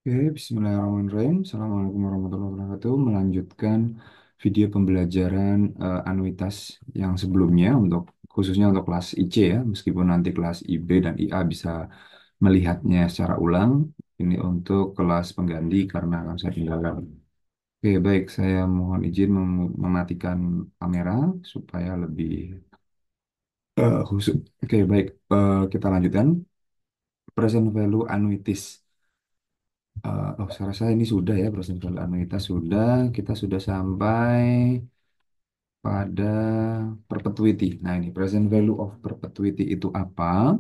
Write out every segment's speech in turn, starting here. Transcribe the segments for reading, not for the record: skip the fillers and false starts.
Oke, Bismillahirrahmanirrahim. Assalamualaikum warahmatullahi wabarakatuh. Melanjutkan video pembelajaran anuitas yang sebelumnya untuk khususnya untuk kelas IC ya, meskipun nanti kelas IB dan IA bisa melihatnya secara ulang. Ini untuk kelas pengganti karena akan saya tinggalkan. Oke, baik. Saya mohon izin mematikan kamera supaya lebih khusus. Oke, baik. Kita lanjutkan. Present value annuities. Saya rasa ini sudah ya, present value anuitas sudah. Kita sudah sampai pada perpetuity. Nah, ini present value of perpetuity itu apa?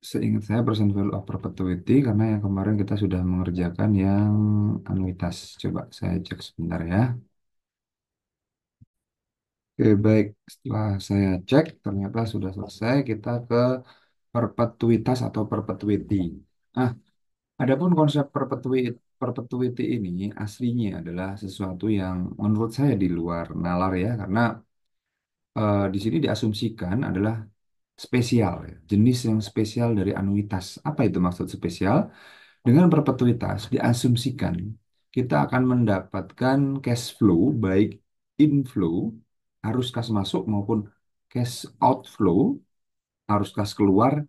Seingat saya present value of perpetuity karena yang kemarin kita sudah mengerjakan yang anuitas. Coba saya cek sebentar ya. Oke, baik. Setelah saya cek, ternyata sudah selesai. Kita ke perpetuitas atau perpetuity. Ah, Adapun konsep perpetuity ini aslinya adalah sesuatu yang menurut saya di luar nalar ya, karena di sini diasumsikan adalah spesial, ya, jenis yang spesial dari anuitas. Apa itu maksud spesial? Dengan perpetuitas diasumsikan kita akan mendapatkan cash flow baik inflow arus kas masuk maupun cash outflow arus kas keluar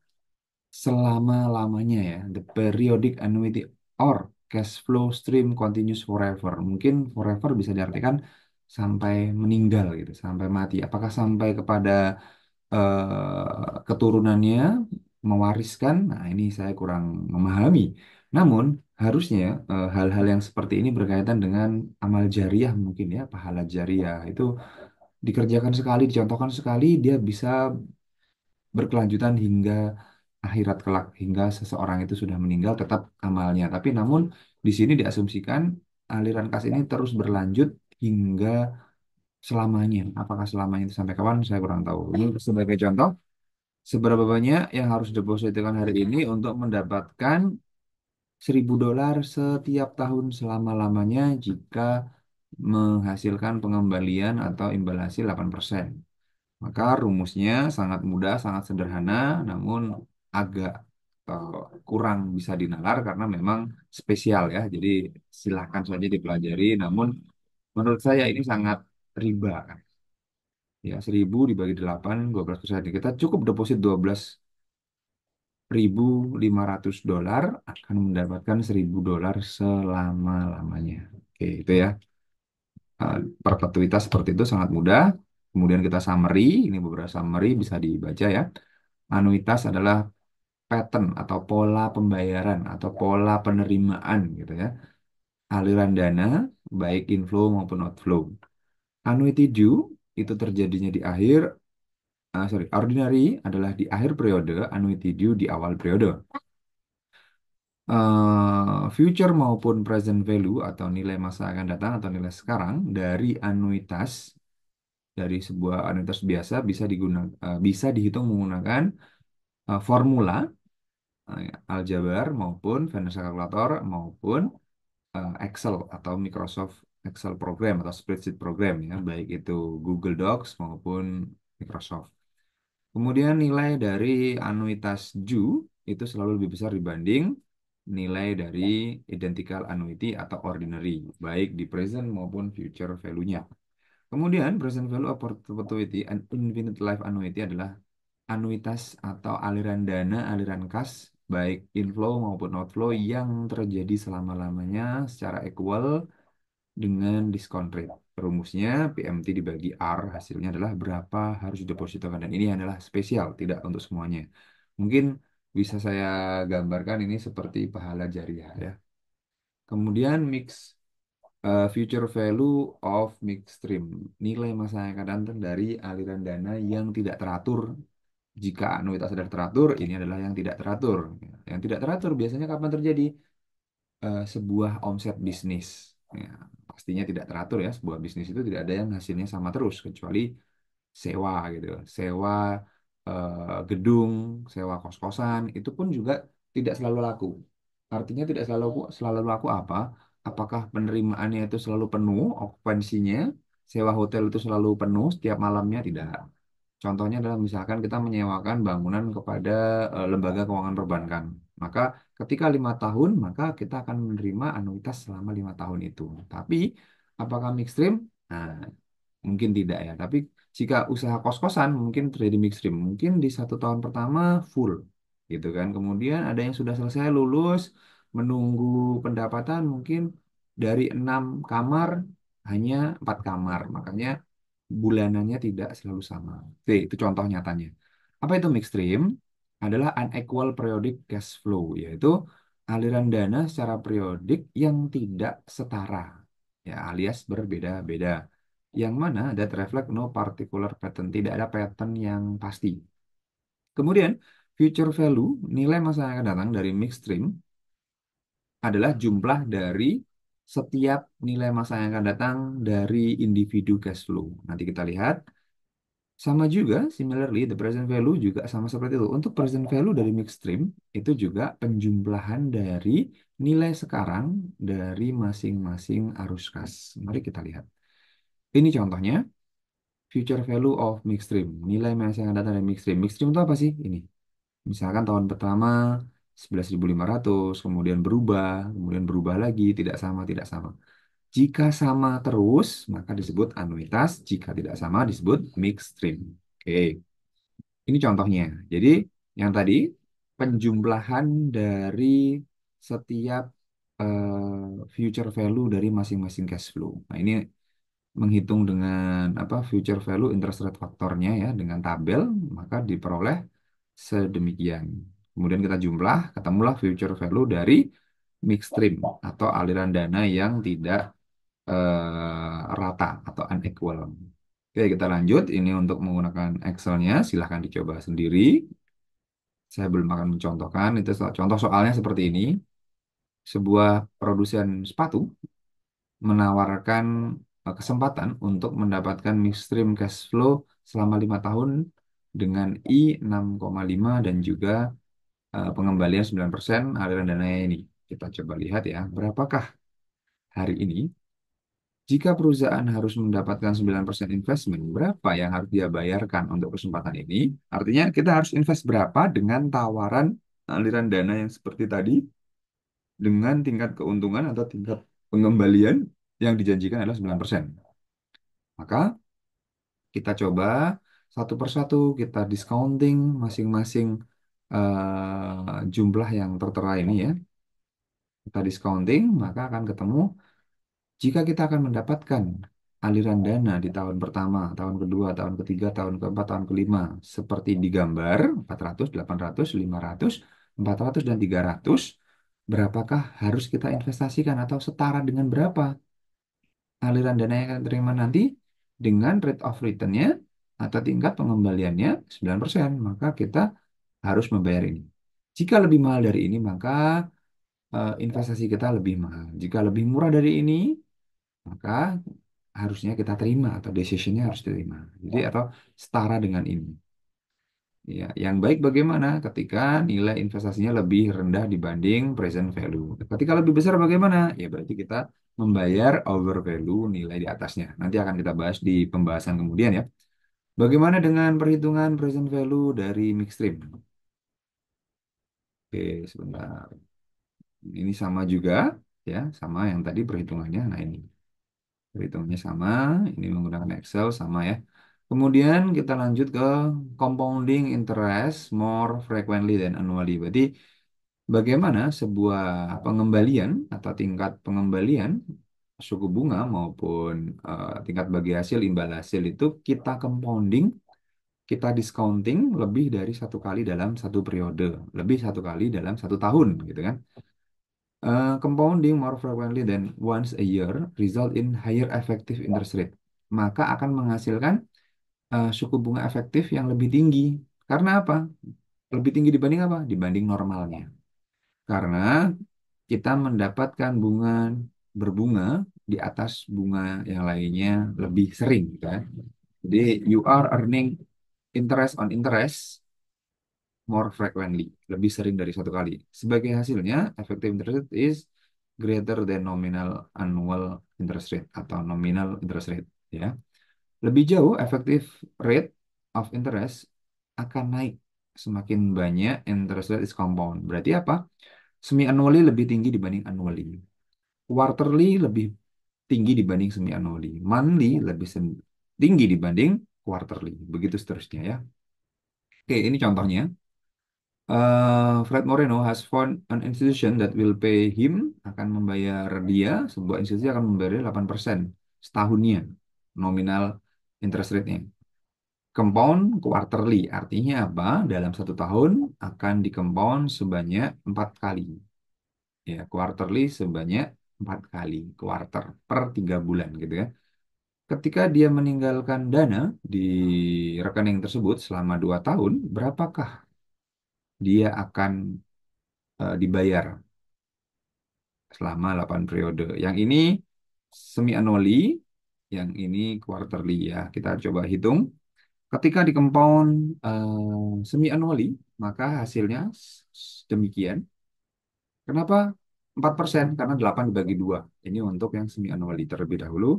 selama-lamanya ya. The periodic annuity or cash flow stream continues forever. Mungkin forever bisa diartikan sampai meninggal gitu, sampai mati. Apakah sampai kepada keturunannya mewariskan? Nah, ini saya kurang memahami. Namun, harusnya hal-hal yang seperti ini berkaitan dengan amal jariah mungkin ya, pahala jariah. Itu dikerjakan sekali, dicontohkan sekali, dia bisa berkelanjutan hingga akhirat kelak hingga seseorang itu sudah meninggal tetap amalnya. Tapi namun di sini diasumsikan aliran kas ini terus berlanjut hingga selamanya. Apakah selamanya itu sampai kapan? Saya kurang tahu. Ini sebagai contoh, seberapa banyak yang harus depositkan hari ini untuk mendapatkan $1.000 setiap tahun selama-lamanya jika menghasilkan pengembalian atau imbal hasil 8%. Maka rumusnya sangat mudah, sangat sederhana, namun agak eh, kurang bisa dinalar karena memang spesial ya. Jadi silahkan saja dipelajari. Namun menurut saya ini sangat riba kan. Ya, 1.000 dibagi 8, 12%. Kita cukup deposit $12.500 akan mendapatkan $1.000 selama-lamanya. Oke, itu ya. Eh, Perpetuitas seperti itu sangat mudah. Kemudian kita summary, ini beberapa summary bisa dibaca ya. Anuitas adalah pattern atau pola pembayaran atau pola penerimaan gitu ya. Aliran dana baik inflow maupun outflow. Annuity due itu terjadinya di akhir, ordinary adalah di akhir periode, annuity due di awal periode. Future maupun present value atau nilai masa akan datang atau nilai sekarang dari anuitas dari sebuah anuitas biasa bisa digunakan bisa dihitung menggunakan formula aljabar maupun financial calculator maupun Excel atau Microsoft Excel program atau spreadsheet program ya baik itu Google Docs maupun Microsoft. Kemudian nilai dari anuitas due itu selalu lebih besar dibanding nilai dari identical annuity atau ordinary baik di present maupun future value-nya. Kemudian present value of perpetuity and infinite life annuity adalah anuitas atau aliran dana, aliran kas, baik inflow maupun outflow yang terjadi selama-lamanya secara equal dengan diskon rate. Rumusnya PMT dibagi R, hasilnya adalah berapa harus didepositokan. Dan ini adalah spesial, tidak untuk semuanya. Mungkin bisa saya gambarkan ini seperti pahala jariah ya. Kemudian future value of mix stream. Nilai masa yang akan datang dari aliran dana yang tidak teratur. Jika anuitas sudah teratur, ini adalah yang tidak teratur. Yang tidak teratur biasanya kapan terjadi? Sebuah omset bisnis. Ya, pastinya tidak teratur ya. Sebuah bisnis itu tidak ada yang hasilnya sama terus, kecuali sewa gitu. Sewa gedung, sewa kos-kosan, itu pun juga tidak selalu laku. Artinya tidak selalu laku apa? Apakah penerimaannya itu selalu penuh, okupansinya, sewa hotel itu selalu penuh setiap malamnya? Tidak. Contohnya adalah misalkan kita menyewakan bangunan kepada lembaga keuangan perbankan. Maka ketika 5 tahun, maka kita akan menerima anuitas selama 5 tahun itu. Tapi apakah midstream? Nah, mungkin tidak ya. Tapi jika usaha kos-kosan mungkin terjadi midstream. Mungkin di 1 tahun pertama full, gitu kan. Kemudian ada yang sudah selesai lulus, menunggu pendapatan mungkin dari 6 kamar hanya 4 kamar. Makanya bulanannya tidak selalu sama. Oke, itu contoh nyatanya. Apa itu midstream? Adalah unequal periodic cash flow, yaitu aliran dana secara periodik yang tidak setara, ya alias berbeda-beda. Yang mana that reflect no particular pattern, tidak ada pattern yang pasti. Kemudian future value, nilai masa yang akan datang dari midstream adalah jumlah dari setiap nilai masa yang akan datang dari individu cash flow. Nanti kita lihat. Sama juga, similarly, the present value juga sama seperti itu. Untuk present value dari midstream, itu juga penjumlahan dari nilai sekarang dari masing-masing arus kas. Mari kita lihat. Ini contohnya, future value of midstream. Nilai masa yang datang dari midstream. Midstream itu apa sih? Ini. Misalkan tahun pertama 11.500, kemudian berubah lagi, tidak sama, tidak sama. Jika sama terus, maka disebut anuitas. Jika tidak sama, disebut midstream. Oke. Ini contohnya. Jadi yang tadi penjumlahan dari setiap future value dari masing-masing cash flow. Nah, ini menghitung dengan apa future value interest rate faktornya ya dengan tabel, maka diperoleh sedemikian. Kemudian kita jumlah, ketemulah future value dari midstream atau aliran dana yang tidak rata atau unequal. Oke, kita lanjut. Ini untuk menggunakan Excel-nya. Silahkan dicoba sendiri. Saya belum akan mencontohkan. Itu contoh soalnya seperti ini. Sebuah produsen sepatu menawarkan kesempatan untuk mendapatkan midstream cash flow selama 5 tahun dengan I 6,5 dan juga pengembalian 9% aliran dananya ini. Kita coba lihat ya, berapakah hari ini jika perusahaan harus mendapatkan 9% investment, berapa yang harus dia bayarkan untuk kesempatan ini? Artinya kita harus invest berapa dengan tawaran aliran dana yang seperti tadi, dengan tingkat keuntungan atau tingkat pengembalian yang dijanjikan adalah 9%. Maka kita coba satu persatu, kita discounting masing-masing jumlah yang tertera ini ya. Kita discounting, maka akan ketemu jika kita akan mendapatkan aliran dana di tahun pertama, tahun kedua, tahun ketiga, tahun keempat, tahun kelima, seperti di gambar 400, 800, 500, 400, dan 300, berapakah harus kita investasikan atau setara dengan berapa aliran dana yang akan terima nanti dengan rate of return-nya atau tingkat pengembaliannya 9%, maka kita harus membayar ini. Jika lebih mahal dari ini, maka investasi kita lebih mahal. Jika lebih murah dari ini, maka harusnya kita terima atau decisionnya harus diterima. Jadi atau setara dengan ini. Ya, yang baik bagaimana ketika nilai investasinya lebih rendah dibanding present value. Ketika lebih besar bagaimana? Ya berarti kita membayar over value nilai di atasnya. Nanti akan kita bahas di pembahasan kemudian ya. Bagaimana dengan perhitungan present value dari midstream? Oke, sebentar. Ini sama juga ya, sama yang tadi perhitungannya. Nah, ini. Perhitungannya sama, ini menggunakan Excel sama ya. Kemudian kita lanjut ke compounding interest more frequently than annually. Berarti bagaimana sebuah pengembalian atau tingkat pengembalian suku bunga maupun tingkat bagi hasil imbal hasil itu kita compounding, kita discounting lebih dari 1 kali dalam 1 periode, lebih 1 kali dalam 1 tahun, gitu kan? Compounding more frequently than once a year result in higher effective interest rate. Maka akan menghasilkan suku bunga efektif yang lebih tinggi. Karena apa? Lebih tinggi dibanding apa? Dibanding normalnya. Karena kita mendapatkan berbunga di atas bunga yang lainnya lebih sering, kan? Jadi you are earning interest on interest more frequently, lebih sering dari 1 kali. Sebagai hasilnya, effective interest rate is greater than nominal annual interest rate atau nominal interest rate. Ya, lebih jauh effective rate of interest akan naik semakin banyak interest rate is compound. Berarti apa? Semi annually lebih tinggi dibanding annually. Quarterly lebih tinggi dibanding semi annually. Monthly lebih tinggi dibanding quarterly. Begitu seterusnya ya. Oke, ini contohnya. Fred Moreno has found an institution that will pay him, akan membayar dia, sebuah institusi akan membayar dia 8% setahunnya nominal interest rate-nya. Compound quarterly artinya apa? Dalam 1 tahun akan dicompound sebanyak 4 kali. Ya, quarterly sebanyak 4 kali, quarter per 3 bulan gitu ya. Ketika dia meninggalkan dana di rekening tersebut selama 2 tahun, berapakah dia akan dibayar selama 8 periode? Yang ini semi annually, yang ini quarterly ya. Kita coba hitung. Ketika di compound semi annually, maka hasilnya demikian. Kenapa 4%? Karena 8 dibagi 2. Ini untuk yang semi annually terlebih dahulu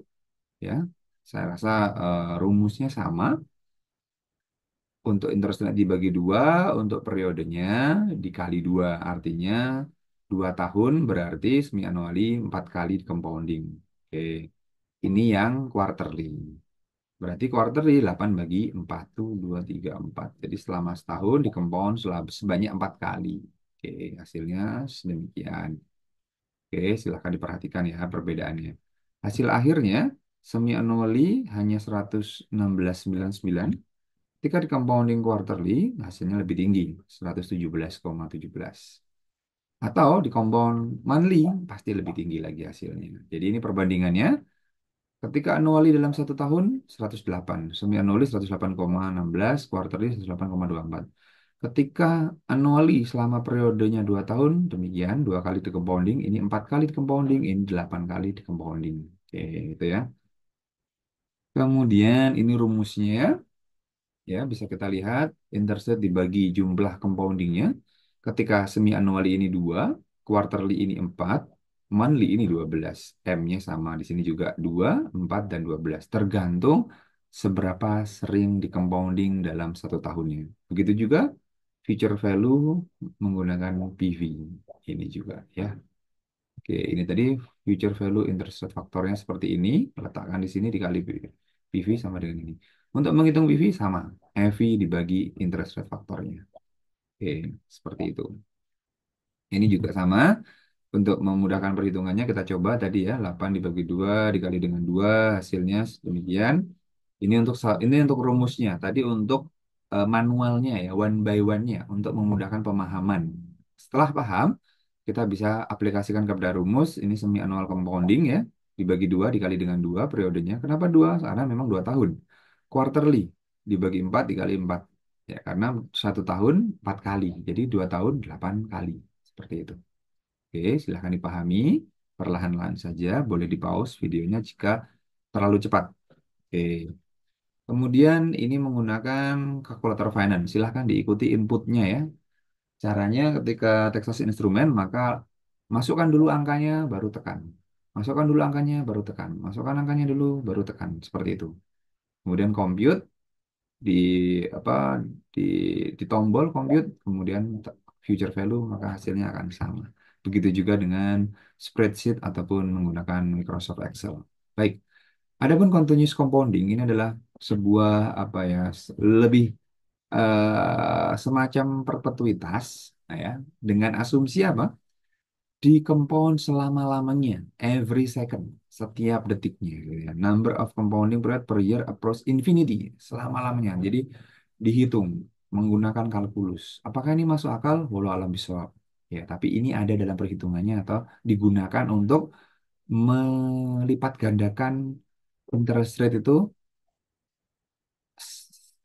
ya. Saya rasa rumusnya sama. Untuk interest rate dibagi 2, untuk periodenya dikali 2. Artinya 2 tahun berarti semi annually 4 kali compounding. Oke. Ini yang quarterly. Berarti quarterly 8 bagi 4 tuh 2, 3, 4. Jadi selama setahun di compound sebanyak 4 kali. Oke, hasilnya sedemikian. Oke, silahkan diperhatikan ya perbedaannya. Hasil akhirnya semi annually hanya 116,99. Ketika di compounding quarterly hasilnya lebih tinggi, 117,17. Atau di compound monthly pasti lebih tinggi lagi hasilnya. Jadi ini perbandingannya. Ketika annually dalam 1 tahun 108, semi annually 108,16, quarterly 108,24. Ketika annually selama periodenya 2 tahun, demikian 2 kali di compounding, ini 4 kali di compounding, ini 8 kali di compounding. Oke, itu ya. Kemudian ini rumusnya ya bisa kita lihat intercept dibagi jumlah compoundingnya. Ketika semi annually ini 2, quarterly ini 4, monthly ini 12. M-nya sama di sini juga 2, 4 dan 12. Tergantung seberapa sering di compounding dalam 1 tahunnya. Begitu juga future value menggunakan PV ini juga ya. Oke, ini tadi future value interest rate faktornya seperti ini. Letakkan di sini dikali PV sama dengan ini. Untuk menghitung PV sama. EV dibagi interest rate faktornya. Oke, seperti itu. Ini juga sama. Untuk memudahkan perhitungannya kita coba tadi ya. 8 dibagi 2 dikali dengan 2 hasilnya demikian. Ini untuk rumusnya. Tadi untuk manualnya ya, one by one-nya untuk memudahkan pemahaman. Setelah paham, kita bisa aplikasikan kepada rumus. Ini semi annual compounding ya, dibagi 2 dikali dengan 2 periodenya. Kenapa 2? Karena memang 2 tahun. Quarterly dibagi 4 dikali 4. Ya, karena 1 tahun 4 kali. Jadi 2 tahun 8 kali. Seperti itu. Oke, silahkan dipahami. Perlahan-lahan saja. Boleh di pause videonya jika terlalu cepat. Oke. Kemudian ini menggunakan kalkulator finance. Silahkan diikuti inputnya ya. Caranya ketika Texas Instrument, maka masukkan dulu angkanya, baru tekan. Masukkan dulu angkanya, baru tekan. Masukkan angkanya dulu, baru tekan. Seperti itu. Kemudian compute di apa di di tombol compute, kemudian future value, maka hasilnya akan sama. Begitu juga dengan spreadsheet ataupun menggunakan Microsoft Excel. Baik. Adapun continuous compounding ini adalah sebuah apa ya lebih semacam perpetuitas ya dengan asumsi apa di compound selama-lamanya every second setiap detiknya gitu ya. Number of compounding period per year approach infinity selama-lamanya. Jadi dihitung menggunakan kalkulus. Apakah ini masuk akal? Walau alam bisawab. Ya, tapi ini ada dalam perhitungannya atau digunakan untuk melipat gandakan interest rate itu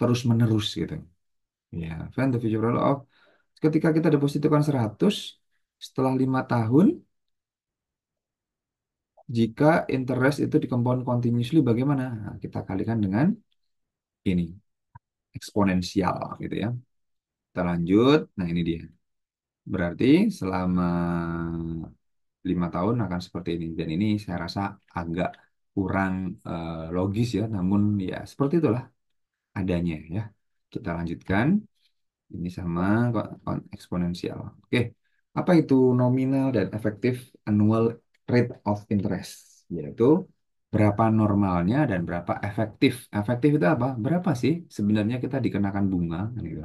terus menerus gitu. Ya, find the future value of ketika kita depositokan 100 setelah 5 tahun, jika interest itu di compound continuously bagaimana? Nah, kita kalikan dengan ini eksponensial gitu ya. Kita lanjut. Nah, ini dia. Berarti selama 5 tahun akan seperti ini. Dan ini saya rasa agak kurang logis ya. Namun ya seperti itulah adanya ya. Kita lanjutkan. Ini sama eksponensial. Oke, apa itu nominal dan efektif annual rate of interest? Yaitu berapa normalnya dan berapa efektif. Efektif itu apa? Berapa sih sebenarnya kita dikenakan bunga? Gitu.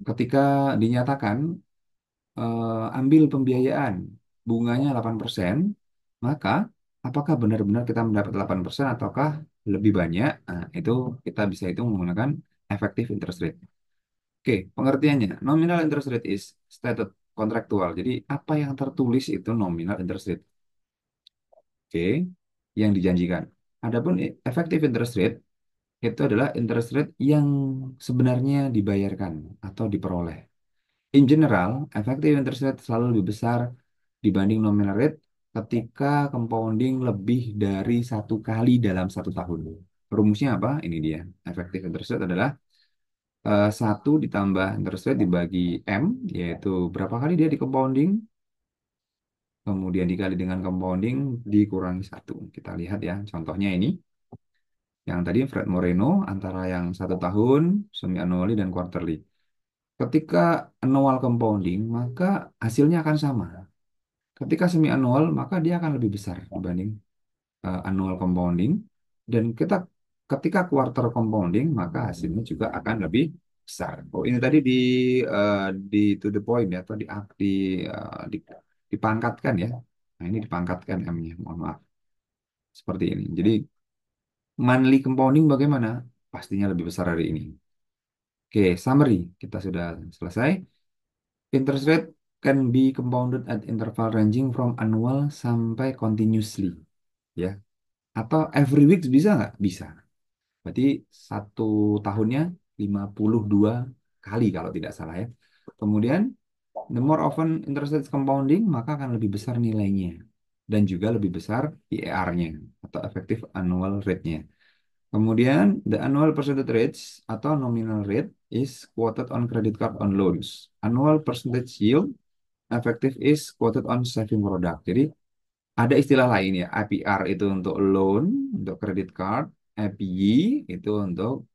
Ketika dinyatakan ambil pembiayaan bunganya 8%, maka apakah benar-benar kita mendapat 8% ataukah lebih banyak? Nah, itu kita bisa hitung menggunakan effective interest rate. Oke, pengertiannya. Nominal interest rate is stated kontraktual. Jadi, apa yang tertulis itu nominal interest rate. Oke, yang dijanjikan. Adapun effective interest rate itu adalah interest rate yang sebenarnya dibayarkan atau diperoleh. In general, effective interest rate selalu lebih besar dibanding nominal rate ketika compounding lebih dari 1 kali dalam 1 tahun. Rumusnya apa? Ini dia. Effective interest rate adalah 1 ditambah interest rate dibagi M, yaitu berapa kali dia di compounding, kemudian dikali dengan compounding dikurangi 1. Kita lihat ya, contohnya ini. Yang tadi Fred Moreno antara yang 1 tahun, semi-annually, dan quarterly. Ketika annual compounding, maka hasilnya akan sama. Ketika semi-annual, maka dia akan lebih besar dibanding annual compounding. Dan ketika quarter compounding, maka hasilnya juga akan lebih besar. Oh, ini tadi eh, di to the point ya, atau dipangkatkan ya. Nah, ini dipangkatkan M-nya, mohon maaf. Seperti ini. Jadi, monthly compounding bagaimana? Pastinya lebih besar dari ini. Oke, summary. Kita sudah selesai. Interest rate can be compounded at interval ranging from annual sampai continuously. Ya, atau every week bisa nggak? Bisa. Berarti 1 tahunnya 52 kali kalau tidak salah ya. Kemudian, the more often interest rate compounding, maka akan lebih besar nilainya. Dan juga lebih besar IER-nya atau effective annual rate-nya. Kemudian, the annual percentage rates atau nominal rate is quoted on credit card on loans. Annual percentage yield effective is quoted on saving product. Jadi, ada istilah lain ya, APR itu untuk loan, untuk credit card, APY itu untuk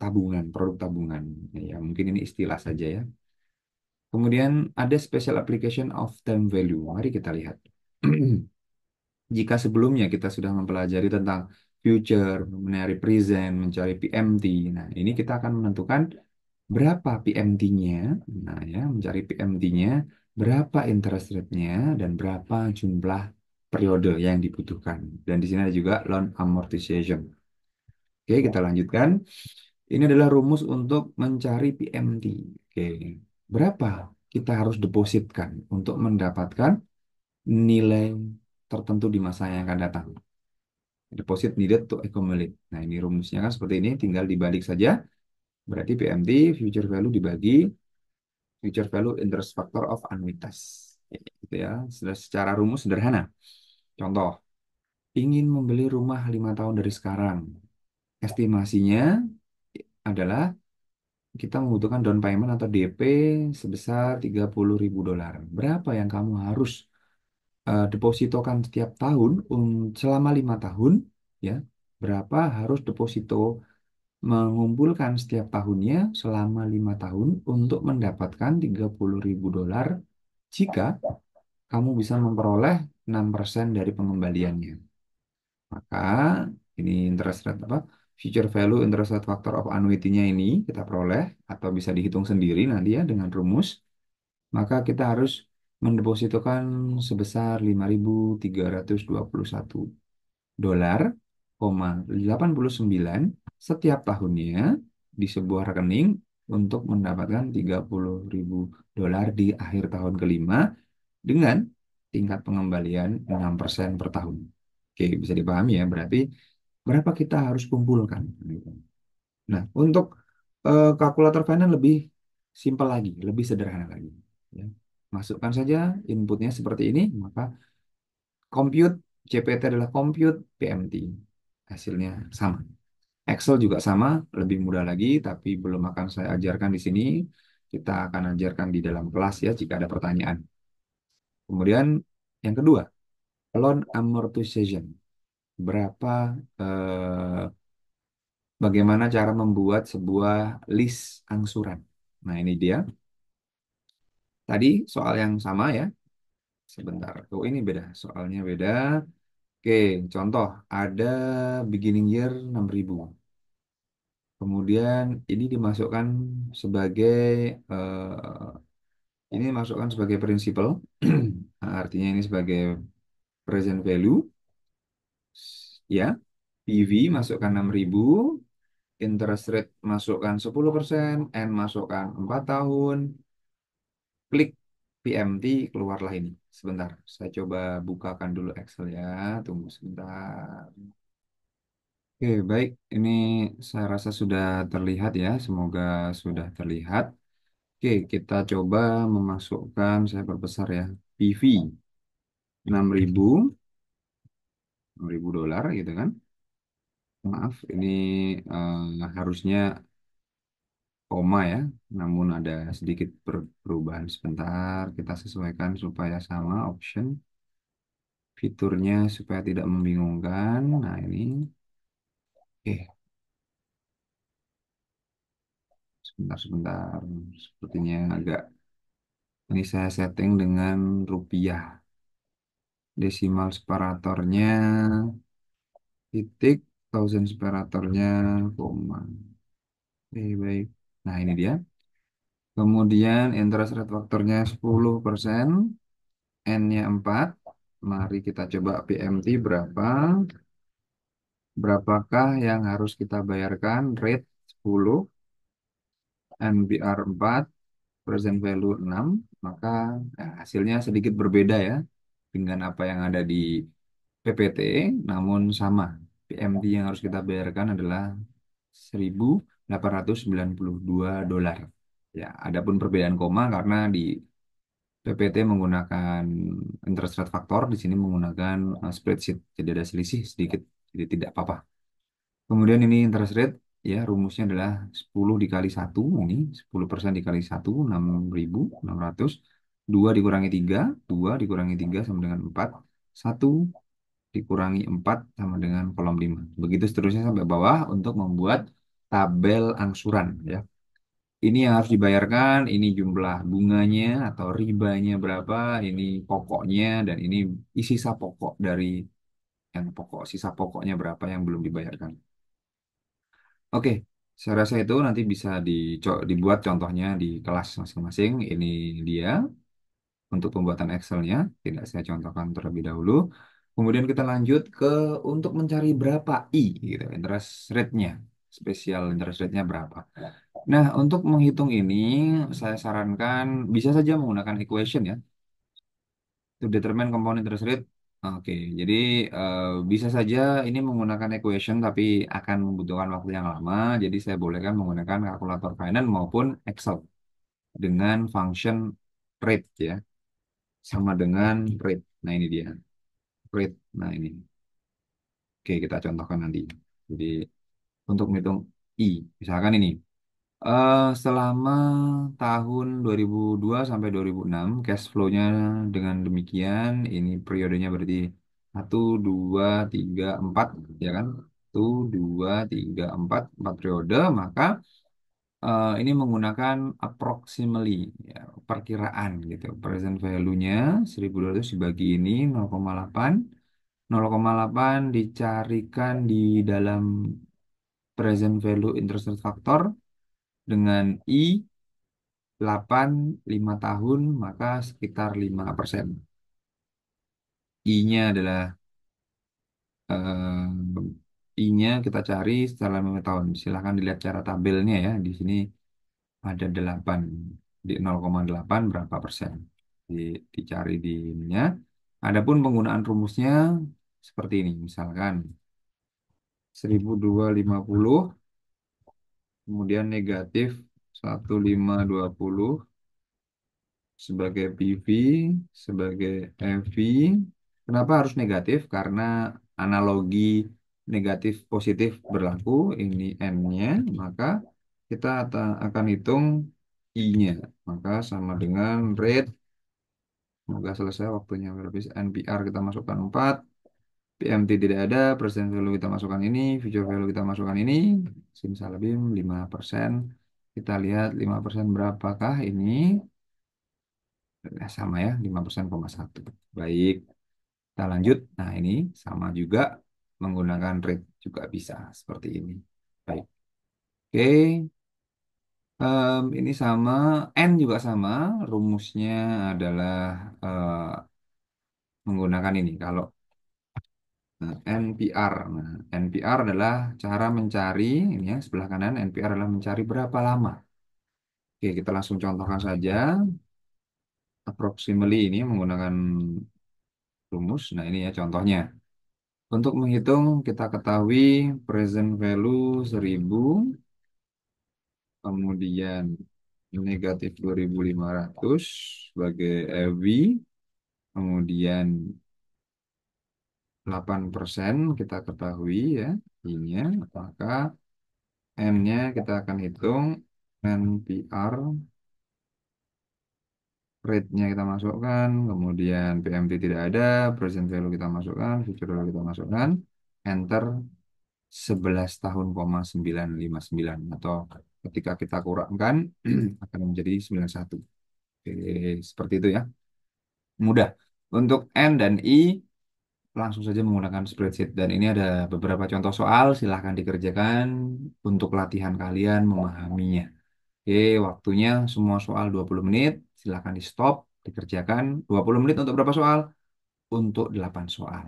tabungan, produk tabungan. Ya, mungkin ini istilah saja ya. Kemudian ada special application of time value. Mari kita lihat. Jika sebelumnya kita sudah mempelajari tentang future, mencari present, mencari PMT. Nah, ini kita akan menentukan berapa PMT-nya. Nah, ya, mencari PMT-nya, berapa interest rate-nya, dan berapa jumlah periode yang dibutuhkan. Dan di sini ada juga loan amortization. Oke, kita lanjutkan. Ini adalah rumus untuk mencari PMT. Oke, berapa kita harus depositkan untuk mendapatkan nilai tertentu di masa yang akan datang. Deposit needed to accumulate. Nah, ini rumusnya kan seperti ini, tinggal dibalik saja. Berarti PMT, future value dibagi future value interest factor of annuitas. Gitu ya, sudah secara rumus sederhana. Contoh, ingin membeli rumah 5 tahun dari sekarang. Estimasinya adalah kita membutuhkan down payment atau DP sebesar 30.000 dolar. Berapa yang kamu harus depositokan setiap tahun selama 5 tahun, ya? Berapa harus deposito mengumpulkan setiap tahunnya selama 5 tahun untuk mendapatkan 30.000 dolar jika kamu bisa memperoleh 6% dari pengembaliannya. Maka ini interest rate apa? Future value interest rate factor of annuity-nya ini kita peroleh atau bisa dihitung sendiri nanti ya dengan rumus. Maka kita harus mendepositokan sebesar 5.321 dolar, 89 setiap tahunnya di sebuah rekening untuk mendapatkan 30.000 dolar di akhir tahun kelima dengan tingkat pengembalian 6% per tahun. Oke, bisa dipahami ya, berarti berapa kita harus kumpulkan. Nah, untuk kalkulator finance lebih simpel lagi, lebih sederhana lagi. Ya. Masukkan saja inputnya seperti ini, maka compute CPT adalah compute PMT. Hasilnya sama. Excel juga sama, lebih mudah lagi, tapi belum akan saya ajarkan di sini. Kita akan ajarkan di dalam kelas ya jika ada pertanyaan. Kemudian yang kedua, loan amortization. Berapa bagaimana cara membuat sebuah list angsuran? Nah, ini dia. Tadi soal yang sama ya. Sebentar. Oh, ini beda. Soalnya beda. Oke, contoh. Ada beginning year 6.000. Kemudian ini dimasukkan sebagai ini dimasukkan sebagai prinsipal. Artinya ini sebagai present value ya. PV masukkan 6.000, interest rate masukkan 10%, N masukkan 4 tahun, klik PMT, keluarlah ini. Sebentar, saya coba bukakan dulu Excel ya. Tunggu sebentar. Oke, baik. Ini saya rasa sudah terlihat ya. Semoga sudah terlihat. Oke, kita coba memasukkan, saya perbesar ya, PV 6.000, 6.000 dolar gitu kan. Maaf, ini harusnya koma ya, namun ada sedikit perubahan sebentar. Kita sesuaikan supaya sama option fiturnya supaya tidak membingungkan. Nah ini, sebentar. Sepertinya agak, ini saya setting dengan rupiah. Desimal separatornya titik, thousand separatornya koma. Oke, baik. Nah ini dia. Kemudian interest rate faktornya 10%, N-nya 4. Mari kita coba PMT berapa. Berapakah yang harus kita bayarkan? Rate 10, NBR 4, present value 6. Maka hasilnya sedikit berbeda ya dengan apa yang ada di PPT, namun sama. PMT yang harus kita bayarkan adalah 1.892 dolar. Ya, adapun perbedaan koma karena di PPT menggunakan interest rate factor, di sini menggunakan spreadsheet. Jadi ada selisih sedikit, jadi tidak apa-apa. Kemudian ini interest rate, ya rumusnya adalah 10 dikali 1, ini 10% dikali 1, 6.600. 2 dikurangi 3, 2 dikurangi 3 sama dengan 4. 1 dikurangi 4 sama dengan kolom 5. Begitu seterusnya sampai bawah untuk membuat tabel angsuran ya. Ini yang harus dibayarkan, ini jumlah bunganya atau ribanya berapa, ini pokoknya, dan ini sisa pokok dari yang pokok, sisa pokoknya berapa yang belum dibayarkan. Oke, saya rasa itu nanti bisa dibuat contohnya di kelas masing-masing. Ini dia untuk pembuatan Excel-nya, tidak saya contohkan terlebih dahulu. Kemudian kita lanjut ke untuk mencari berapa I, gitu, interest rate-nya, spesial interest rate-nya berapa. Nah, untuk menghitung ini, saya sarankan bisa saja menggunakan equation ya, to determine compound interest rate. Oke, jadi bisa saja ini menggunakan equation, tapi akan membutuhkan waktu yang lama. Jadi saya bolehkan menggunakan kalkulator finance maupun Excel dengan function rate ya, sama dengan rate. Nah ini dia, rate. Nah ini, oke kita contohkan nanti. Jadi untuk menghitung I, misalkan ini. Selama tahun 2002 sampai 2006, cash flow-nya dengan demikian, ini periodenya berarti 1, 2, 3, 4, ya kan? 1, 2, 3, 4 periode, maka ini menggunakan approximately, ya, perkiraan gitu. Present value-nya 1.200 dibagi ini 0,8, 0,8 dicarikan di dalam present value interest rate factor dengan I 8, 5 tahun, maka sekitar 5%. I-nya adalah I-nya kita cari setelah 5 tahun. Silahkan dilihat cara tabelnya ya. Di sini ada 8. Di 0,8 berapa persen. Dicari di ininya. Adapun penggunaan rumusnya seperti ini. Misalkan 1.250, kemudian negatif 1.520 sebagai PV, sebagai EV. Kenapa harus negatif? Karena analogi negatif positif berlaku, ini N-nya, maka kita akan hitung I-nya. Maka sama dengan rate, semoga selesai waktunya habis. NPR kita masukkan 4, PMT tidak ada, present value kita masukkan ini, future value kita masukkan ini, simsalabim 5%. Kita lihat 5% berapakah ini? Sama ya, 5,1. Baik, kita lanjut. Nah, ini sama juga menggunakan rate juga bisa seperti ini. Baik. Oke, ini sama, N juga sama. Rumusnya adalah menggunakan ini. Kalau NPR. Nah, NPR adalah cara mencari, ini ya, sebelah kanan, NPR adalah mencari berapa lama. Oke, kita langsung contohkan saja. Approximately ini menggunakan rumus. Nah, ini ya contohnya. Untuk menghitung, kita ketahui present value 1000, kemudian negatif 2500 sebagai EV, kemudian 8% kita ketahui ya, I-nya, maka N-nya kita akan hitung NPR, rate-nya kita masukkan, kemudian PMT tidak ada, present value kita masukkan, future value kita masukkan, enter 11 tahun, 959 atau ketika kita kurangkan akan menjadi 91. Oke, seperti itu ya. Mudah. Untuk N dan I langsung saja menggunakan spreadsheet dan ini ada beberapa contoh soal silahkan dikerjakan untuk latihan kalian memahaminya. Oke, waktunya semua soal 20 menit. Silahkan di stop, dikerjakan 20 menit untuk berapa soal? Untuk 8 soal.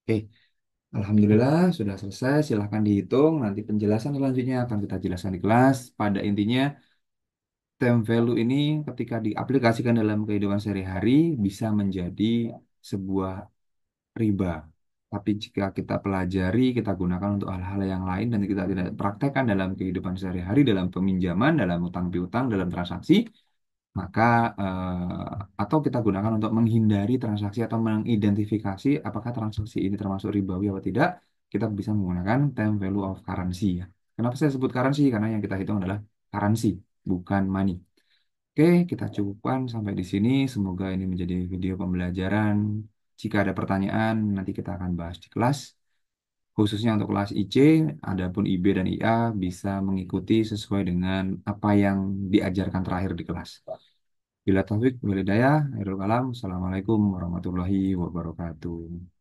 Oke, Alhamdulillah sudah selesai. Silahkan dihitung. Nanti penjelasan selanjutnya akan kita jelaskan di kelas. Pada intinya, time value ini ketika diaplikasikan dalam kehidupan sehari-hari bisa menjadi sebuah riba. Tapi jika kita pelajari, kita gunakan untuk hal-hal yang lain dan kita tidak praktekkan dalam kehidupan sehari-hari, dalam peminjaman, dalam utang piutang, dalam transaksi, maka atau kita gunakan untuk menghindari transaksi atau mengidentifikasi apakah transaksi ini termasuk ribawi atau tidak, kita bisa menggunakan time value of currency ya. Kenapa saya sebut currency? Karena yang kita hitung adalah currency, bukan money. Oke, kita cukupkan sampai di sini. Semoga ini menjadi video pembelajaran. Jika ada pertanyaan, nanti kita akan bahas di kelas. Khususnya untuk kelas IC, adapun IB dan IA bisa mengikuti sesuai dengan apa yang diajarkan terakhir di kelas. Bila taufik, wal hidayah, akhirul kalam. Assalamualaikum warahmatullahi wabarakatuh.